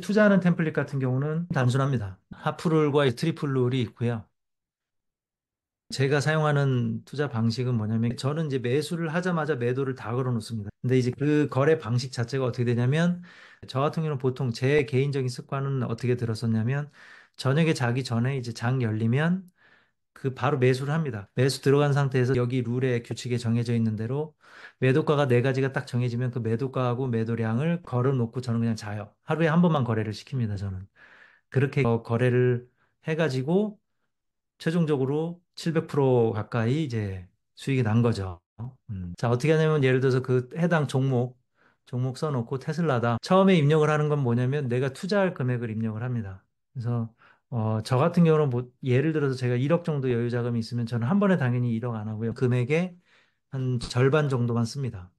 투자하는 템플릿 같은 경우는 단순합니다. 하프룰과 트리플 룰이 있고요. 제가 사용하는 투자 방식은 뭐냐면 저는 이제 매수를 하자마자 매도를 다 걸어 놓습니다. 근데 이제 그 거래 방식 자체가 어떻게 되냐면 저 같은 경우는 보통 제 개인적인 습관은 어떻게 들었었냐면 저녁에 자기 전에 이제 장 열리면 그 바로 매수를 합니다. 매수 들어간 상태에서 여기 룰에 규칙에 정해져 있는 대로 매도가가 네 가지가 딱 정해지면 그 매도가하고 매도량을 걸어 놓고 저는 그냥 자요. 하루에 한 번만 거래를 시킵니다, 저는. 그렇게 거래를 해가지고 최종적으로 700% 가까이 이제 수익이 난 거죠. 자, 어떻게 하냐면 예를 들어서 그 해당 종목 써놓고 테슬라다. 처음에 입력을 하는 건 뭐냐면 내가 투자할 금액을 입력을 합니다. 그래서 저 같은 경우는 뭐 예를 들어서 제가 1억 정도 여유 자금이 있으면 저는 한 번에 당연히 1억 안 하고요. 금액의 한 절반 정도만 씁니다.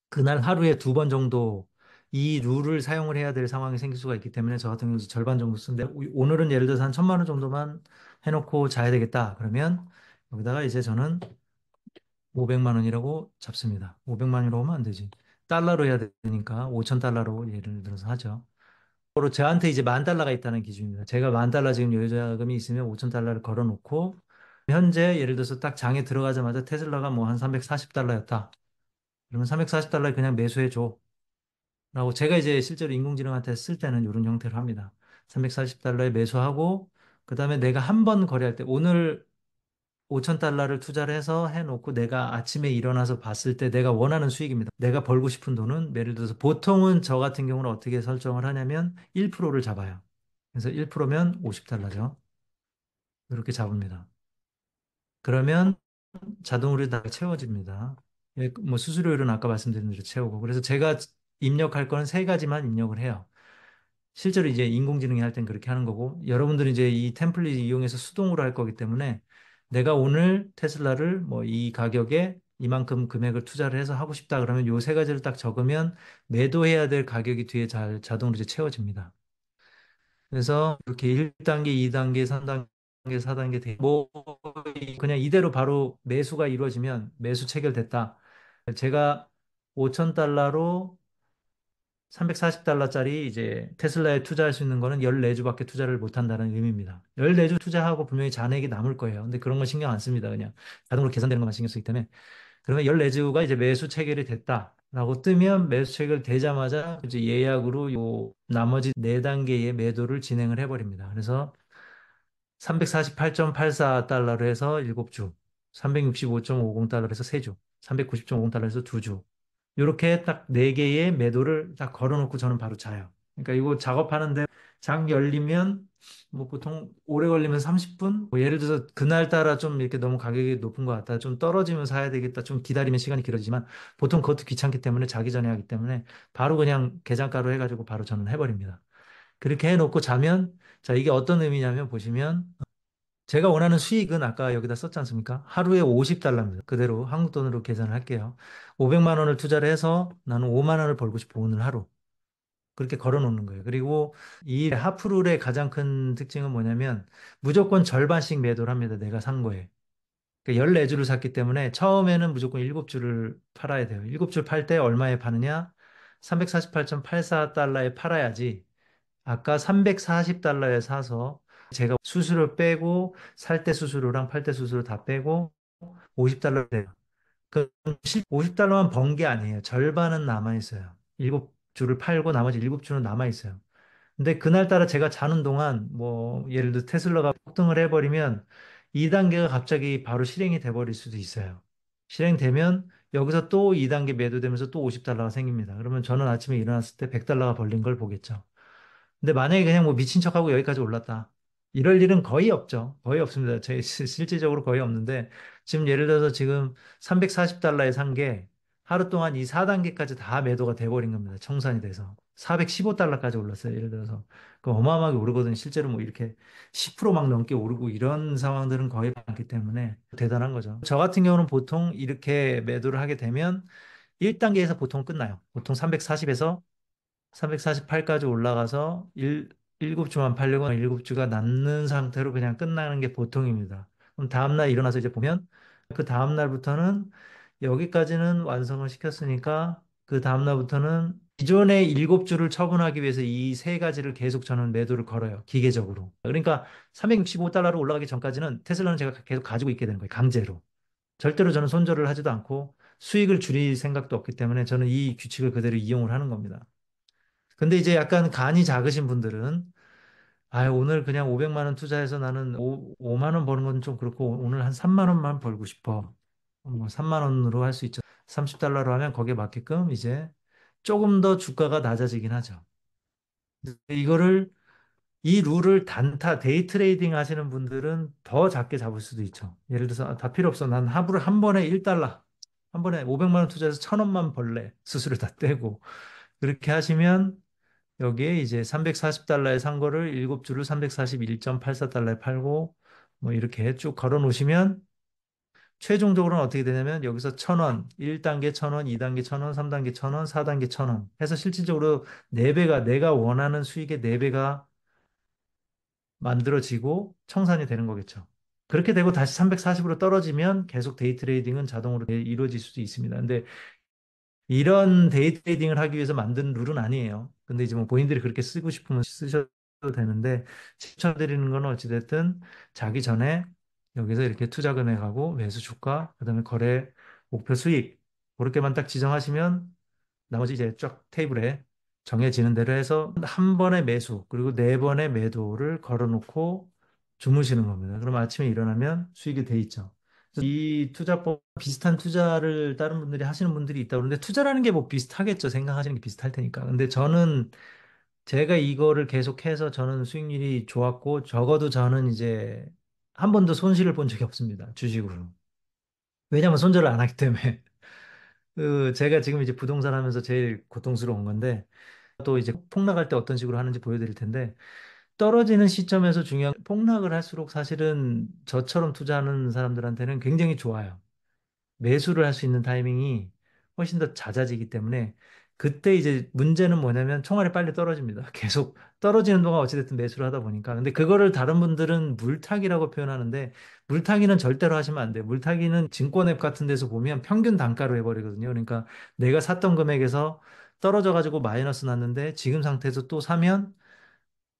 그날 하루에 두 번 정도 이 룰을 사용을 해야 될 상황이 생길 수가 있기 때문에 저 같은 경우는 절반 정도 쓰는데 오늘은 예를 들어서 한 1,000만 원 정도만 해놓고 자야 되겠다. 그러면 여기다가 이제 저는 500만 원이라고 잡습니다. 500만 원이라고 하면 안 되지. 달러로 해야 되니까 5,000달러로 예를 들어서 하죠. 바로 저한테 이제 10,000달러가 있다는 기준입니다. 제가 10,000달러 지금 여유자금이 있으면 5,000달러를 걸어놓고 현재 예를 들어서 딱 장에 들어가자마자 테슬라가 뭐 한 340달러였다. 그러면 340달러에 그냥 매수해 줘. 라고 제가 이제 실제로 인공지능한테 쓸 때는 이런 형태로 합니다. 340달러에 매수하고 그다음에 내가 한 번 거래할 때 오늘 5,000달러를 투자를 해서 해놓고 내가 아침에 일어나서 봤을 때 내가 원하는 수익입니다. 내가 벌고 싶은 돈은 예를 들어서 보통은 저 같은 경우는 어떻게 설정을 하냐면 1%를 잡아요. 그래서 1%면 50달러죠. 이렇게 잡습니다. 그러면 자동으로 다 채워집니다. 예, 뭐 수수료율은 아까 말씀드린 대로 채우고 그래서 제가 입력할 거는 세 가지만 입력을 해요. 실제로 이제 인공지능이 할 땐 그렇게 하는 거고, 여러분들은 이제 이 템플릿 이용해서 수동으로 할 거기 때문에 내가 오늘 테슬라를 뭐 이 가격에 이만큼 금액을 투자를 해서 하고 싶다 그러면 요 세 가지를 딱 적으면 매도해야 될 가격이 뒤에 잘 자동으로 이제 채워집니다. 그래서 이렇게 1단계, 2단계, 3단계, 4단계 뭐 그냥 이대로 바로 매수가 이루어지면 매수 체결됐다. 제가 5,000달러로 340달러짜리 이제 테슬라에 투자할 수 있는 거는 14주밖에 투자를 못 한다는 의미입니다. 14주 투자하고 분명히 잔액이 남을 거예요. 근데 그런 건 신경 안 씁니다. 그냥 자동으로 계산되는 것만 신경 쓰기 때문에. 그러면 14주가 이제 매수 체결이 됐다라고 뜨면 매수 체결되자마자 이제 예약으로 요 나머지 4단계의 매도를 진행을 해버립니다. 그래서 348.84달러로 해서 7주, 365.50달러로 해서 3주, 390.50달러로 해서 2주. 이렇게 딱 네 개의 매도를 딱 걸어놓고 저는 바로 자요. 그러니까 이거 작업하는데 장 열리면 뭐 보통 오래 걸리면 30분? 뭐 예를 들어서 그날따라 좀 이렇게 너무 가격이 높은 것 같다. 좀 떨어지면 사야 되겠다. 좀 기다리면 시간이 길어지지만 보통 그것도 귀찮기 때문에 자기 전에 하기 때문에 바로 그냥 계장가로 해가지고 바로 저는 해버립니다. 그렇게 해놓고 자면 자, 이게 어떤 의미냐면 보시면 제가 원하는 수익은 아까 여기다 썼지 않습니까? 하루에 50달러입니다. 그대로 한국 돈으로 계산을 할게요. 500만 원을 투자를 해서 나는 5만 원을 벌고 싶어, 오늘 하루. 그렇게 걸어 놓는 거예요. 그리고 이 하프룰의 가장 큰 특징은 뭐냐면 무조건 절반씩 매도를 합니다. 내가 산 거에. 그러니까 14주를 샀기 때문에 처음에는 무조건 7주를 팔아야 돼요. 7줄 팔 때 얼마에 파느냐? 348.84달러에 팔아야지 아까 340달러에 사서 제가 수수료 빼고 살 때 수수료랑 팔 때 수수료 다 빼고 50달러 돼요. 그 50달러만 번 게 아니에요. 절반은 남아 있어요. 7주를 팔고 나머지 7주는 남아 있어요. 근데 그날따라 제가 자는 동안 뭐 예를 들어 테슬라가 폭등을 해버리면 2단계가 갑자기 바로 실행이 돼버릴 수도 있어요. 실행되면 여기서 또 2단계 매도되면서 또 50달러가 생깁니다. 그러면 저는 아침에 일어났을 때 100달러가 벌린 걸 보겠죠. 근데 만약에 그냥 뭐 미친 척하고 여기까지 올랐다. 이럴 일은 거의 없죠. 거의 없습니다. 실질적으로 거의 없는데 지금 예를 들어서 지금 340달러에 산 게 하루 동안 이 4단계까지 다 매도가 돼버린 겁니다. 청산이 돼서. 415달러까지 올랐어요. 예를 들어서. 그 어마어마하게 오르거든요. 실제로 뭐 이렇게 10%막 넘게 오르고 이런 상황들은 거의 많기 때문에 대단한 거죠. 저 같은 경우는 보통 이렇게 매도를 하게 되면 1단계에서 보통 끝나요. 보통 340에서 348까지 올라가서 7주만 팔려고 7주가 남는 상태로 그냥 끝나는 게 보통입니다. 그럼 다음날 일어나서 이제 보면 그 다음날부터는 여기까지는 완성을 시켰으니까 그 다음날부터는 기존의 일곱 주를 처분하기 위해서 이 세 가지를 계속 저는 매도를 걸어요. 기계적으로. 그러니까 365달러로 올라가기 전까지는 테슬라는 제가 계속 가지고 있게 되는 거예요. 강제로. 절대로 저는 손절을 하지도 않고 수익을 줄일 생각도 없기 때문에 저는 이 규칙을 그대로 이용을 하는 겁니다. 근데 이제 약간 간이 작으신 분들은 오늘 그냥 500만 원 투자해서 나는 5만 원 버는 건 좀 그렇고 오늘 한 3만 원만 벌고 싶어. 뭐 3만 원으로 할 수 있죠. 30달러로 하면 거기에 맞게끔 이제 조금 더 주가가 낮아지긴 하죠. 이거를 이 룰을 단타 데이 트레이딩 하시는 분들은 더 작게 잡을 수도 있죠. 예를 들어서 다 필요 없어. 난 하루를 한 번에 1달러, 한 번에 500만 원 투자해서 1,000원만 벌래. 수수료 다 떼고. 그렇게 하시면 여기에 이제 340달러에 산 거를 7주를 341.84달러에 팔고 뭐 이렇게 쭉 걸어 놓으시면 최종적으로는 어떻게 되냐면 여기서 1,000원, 1단계 1,000원, 2단계 1,000원, 3단계 1,000원, 4단계 1,000원 해서 실질적으로 4배가 내가 원하는 수익의 4배가 만들어지고 청산이 되는 거겠죠. 그렇게 되고 다시 340으로 떨어지면 계속 데이 트레이딩은 자동으로 이루어질 수도 있습니다. 근데 이런 데이 트레이딩을 하기 위해서 만든 룰은 아니에요. 근데 이제 뭐 본인들이 그렇게 쓰고 싶으면 쓰셔도 되는데 추천드리는 건 어찌됐든 자기 전에 여기서 이렇게 투자 금액하고 매수 주가, 그다음에 거래 목표 수익 그렇게만 딱 지정하시면 나머지 이제 쫙 테이블에 정해지는 대로 해서 한 번의 매수 그리고 네 번의 매도를 걸어놓고 주무시는 겁니다. 그럼 아침에 일어나면 수익이 돼 있죠. 그래서 이 투자법 비슷한 투자를 다른 분들이 하시는 분들이 있다고 그러는데 투자라는 게 뭐 비슷하겠죠. 생각하시는 게 비슷할 테니까. 근데 저는 제가 이거를 계속해서 저는 수익률이 좋았고 적어도 저는 이제 한 번도 손실을 본 적이 없습니다. 주식으로. 왜냐하면 손절을 안 하기 때문에. 제가 지금 이제 부동산 하면서 제일 고통스러운 건데 또 이제 폭락할 때 어떤 식으로 하는지 보여드릴 텐데 떨어지는 시점에서 중요한 폭락을 할수록 사실은 저처럼 투자하는 사람들한테는 굉장히 좋아요. 매수를 할 수 있는 타이밍이 훨씬 더 잦아지기 때문에 그때 이제 문제는 뭐냐면 총알이 빨리 떨어집니다. 계속 떨어지는 동안 어찌됐든 매수를 하다 보니까. 근데 그거를 다른 분들은 물타기라고 표현하는데 물타기는 절대로 하시면 안 돼요. 물타기는 증권 앱 같은 데서 보면 평균 단가로 해버리거든요. 그러니까 내가 샀던 금액에서 떨어져 가지고 마이너스 났는데 지금 상태에서 또 사면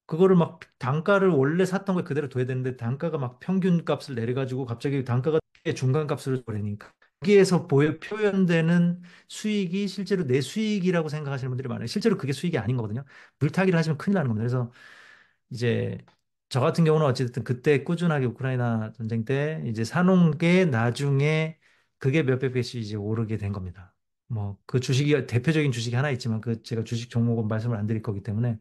그거를 막 단가를 원래 샀던 걸 그대로 둬야 되는데 단가가 막 평균 값을 내려가지고 갑자기 단가가 중간 값으로 버리니까 여기에서 표현되는 수익이 실제로 내 수익이라고 생각하시는 분들이 많아요. 실제로 그게 수익이 아닌 거거든요. 물타기를 하시면 큰일 나는 겁니다. 그래서 이제 저 같은 경우는 어쨌든 그때 꾸준하게 우크라이나 전쟁 때 이제 사놓은 게 나중에 그게 몇백 배씩 이제 오르게 된 겁니다. 뭐 그 주식이 대표적인 주식이 하나 있지만 그 제가 주식 종목은 말씀을 안 드릴 거기 때문에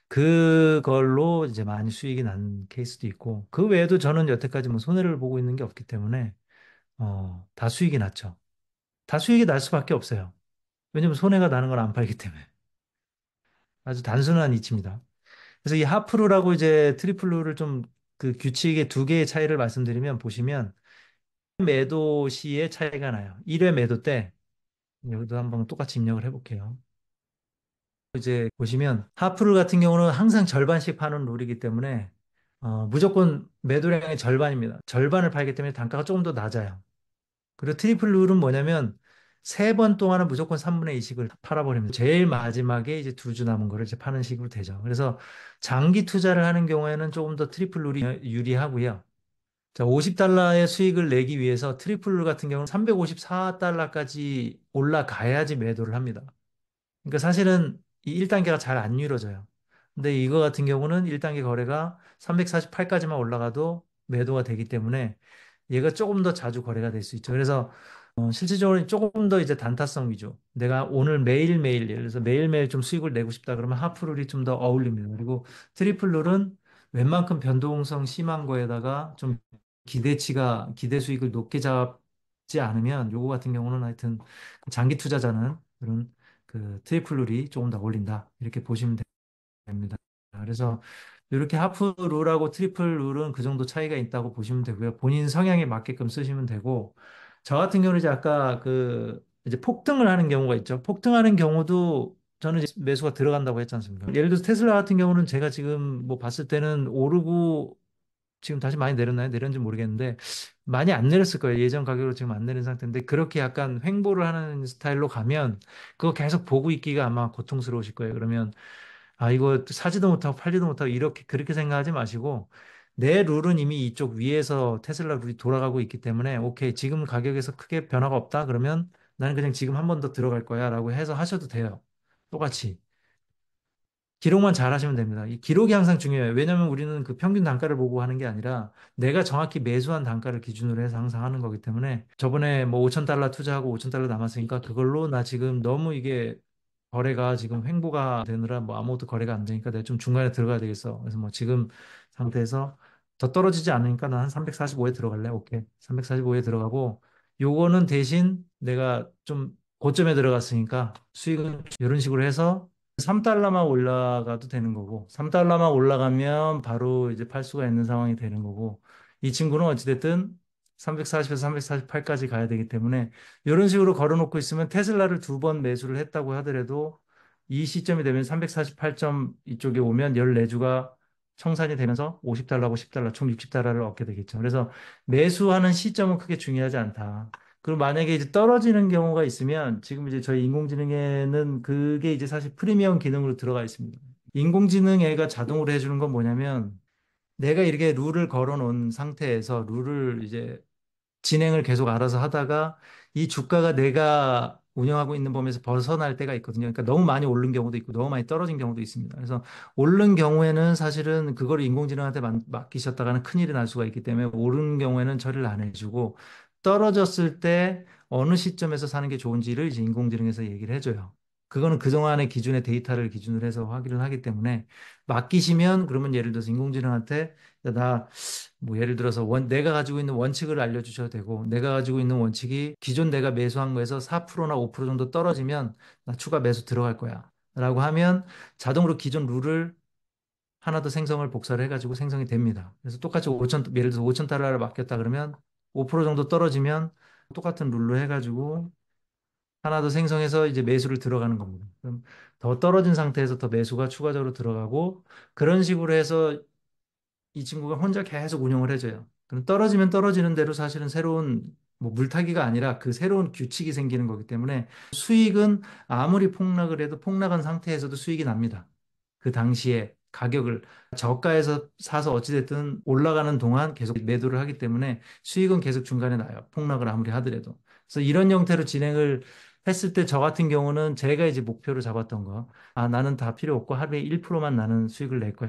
그걸로 이제 많이 수익이 난 케이스도 있고, 그 외에도 저는 여태까지 뭐 손해를 보고 있는 게 없기 때문에, 다 수익이 났죠. 다 수익이 날 수밖에 없어요. 왜냐면 손해가 나는 걸 안 팔기 때문에. 아주 단순한 이치입니다. 그래서 이 하프루라고 이제 트리플루를 좀 그 규칙의 두 개의 차이를 말씀드리면 보시면 매도 시에 차이가 나요. 1회 매도 때, 여기도 한번 똑같이 입력을 해볼게요. 이제 보시면 하프를 같은 경우는 항상 절반씩 파는 룰이기 때문에 무조건 매도량의 절반입니다. 절반을 팔기 때문에 단가가 조금 더 낮아요. 그리고 트리플 룰은 뭐냐면 세 번 동안은 무조건 3분의 2씩을 팔아버립니다. 제일 마지막에 이제 두 주 남은 거를 이제 파는 식으로 되죠. 그래서 장기 투자를 하는 경우에는 조금 더 트리플 룰이 유리하고요. 자, 50달러의 수익을 내기 위해서 트리플 룰 같은 경우는 354달러까지 올라가야지 매도를 합니다. 그러니까 사실은 이 1단계가 잘 안 이루어져요. 근데 이거 같은 경우는 1단계 거래가 348까지만 올라가도 매도가 되기 때문에 얘가 조금 더 자주 거래가 될 수 있죠. 그래서 실질적으로 조금 더 이제 단타성 위주. 내가 오늘 매일매일, 예를 들어서 매일매일 좀 수익을 내고 싶다 그러면 하프룰이 좀 더 어울립니다. 그리고 트리플룰은 웬만큼 변동성 심한 거에다가 좀 기대 수익을 높게 잡지 않으면 요거 같은 경우는 하여튼 장기 투자자는 그런 그 트리플 룰이 조금 더 어울린다. 이렇게 보시면 됩니다. 그래서 이렇게 하프 룰하고 트리플 룰은 그 정도 차이가 있다고 보시면 되고요. 본인 성향에 맞게끔 쓰시면 되고, 저 같은 경우는 이제 아까 그 이제 폭등을 하는 경우가 있죠. 폭등하는 경우도 저는 이제 매수가 들어간다고 했지 않습니까? 예를 들어서 테슬라 같은 경우는 제가 지금 뭐 봤을 때는 오르고 지금 다시 많이 내렸나요? 내렸는지 모르겠는데 많이 안 내렸을 거예요. 예전 가격으로 지금 안 내린 상태인데 그렇게 약간 횡보를 하는 스타일로 가면 그거 계속 보고 있기가 아마 고통스러우실 거예요. 그러면 아 이거 사지도 못하고 팔지도 못하고 이렇게 그렇게 생각하지 마시고 내 룰은 이미 이쪽 위에서 테슬라 룰이 돌아가고 있기 때문에 오케이 지금 가격에서 크게 변화가 없다 그러면 나는 그냥 지금 한 번 더 들어갈 거야라고 해서 하셔도 돼요. 똑같이. 기록만 잘 하시면 됩니다. 이 기록이 항상 중요해요. 왜냐하면 우리는 그 평균 단가를 보고 하는 게 아니라 내가 정확히 매수한 단가를 기준으로 해서 항상 하는 거기 때문에 저번에 뭐 5천 달러 투자하고 5천 달러 남았으니까 그걸로 나 지금 너무 이게 거래가 지금 횡보가 되느라 뭐 아무것도 거래가 안 되니까 내가 좀 중간에 들어가야 되겠어. 그래서 뭐 지금 상태에서 더 떨어지지 않으니까 난 한 345에 들어갈래. 오케이. 345에 들어가고 요거는 대신 내가 좀 고점에 들어갔으니까 수익은 이런 식으로 해서 3달러만 올라가도 되는 거고, 3달러만 올라가면 바로 이제 팔 수가 있는 상황이 되는 거고, 이 친구는 어찌됐든 340에서 348까지 가야 되기 때문에, 이런 식으로 걸어놓고 있으면 테슬라를 두 번 매수를 했다고 하더라도, 이 시점이 되면 348점 이쪽에 오면 14주가 청산이 되면서 50달러하고 10달러, 총 60달러를 얻게 되겠죠. 그래서 매수하는 시점은 크게 중요하지 않다. 그리고 만약에 이제 떨어지는 경우가 있으면 지금 이제 저희 인공지능에는 그게 이제 사실 프리미엄 기능으로 들어가 있습니다. 인공지능 애가 자동으로 해주는 건 뭐냐면 내가 이렇게 룰을 걸어 놓은 상태에서 룰을 이제 진행을 계속 알아서 하다가 이 주가가 내가 운영하고 있는 범위에서 벗어날 때가 있거든요. 그러니까 너무 많이 오른 경우도 있고 너무 많이 떨어진 경우도 있습니다. 그래서 오른 경우에는 사실은 그걸 인공지능한테 맡기셨다가는 큰일이 날 수가 있기 때문에 오른 경우에는 처리를 안 해주고 떨어졌을 때 어느 시점에서 사는 게 좋은지를 이제 인공지능에서 얘기를 해줘요. 그거는 그동안의 기준의 데이터를 기준으로 해서 확인을 하기 때문에 맡기시면 그러면 예를 들어서 인공지능한테 야, 나 뭐 예를 들어서 내가 가지고 있는 원칙을 알려주셔도 되고 내가 가지고 있는 원칙이 기존 내가 매수한 거에서 4%나 5% 정도 떨어지면 나 추가 매수 들어갈 거야 라고 하면 자동으로 기존 룰을 하나 더 생성을 복사를 해가지고 생성이 됩니다. 그래서 똑같이 5천, 예를 들어서 5천 달러를 맡겼다 그러면 5% 정도 떨어지면 똑같은 룰로 해가지고 하나 더 생성해서 이제 매수를 들어가는 겁니다. 그럼 더 떨어진 상태에서 더 매수가 추가적으로 들어가고 그런 식으로 해서 이 친구가 혼자 계속 운영을 해줘요. 그럼 떨어지면 떨어지는 대로 사실은 새로운 뭐 물타기가 아니라 그 새로운 규칙이 생기는 거기 때문에 수익은 아무리 폭락을 해도 폭락한 상태에서도 수익이 납니다. 그 당시에 가격을 저가에서 사서 어찌됐든 올라가는 동안 계속 매도를 하기 때문에 수익은 계속 중간에 나요. 폭락을 아무리 하더라도. 그래서 이런 형태로 진행을 했을 때 저 같은 경우는 제가 이제 목표를 잡았던 거. 아, 나는 다 필요 없고 하루에 1%만 나는 수익을 낼 거야.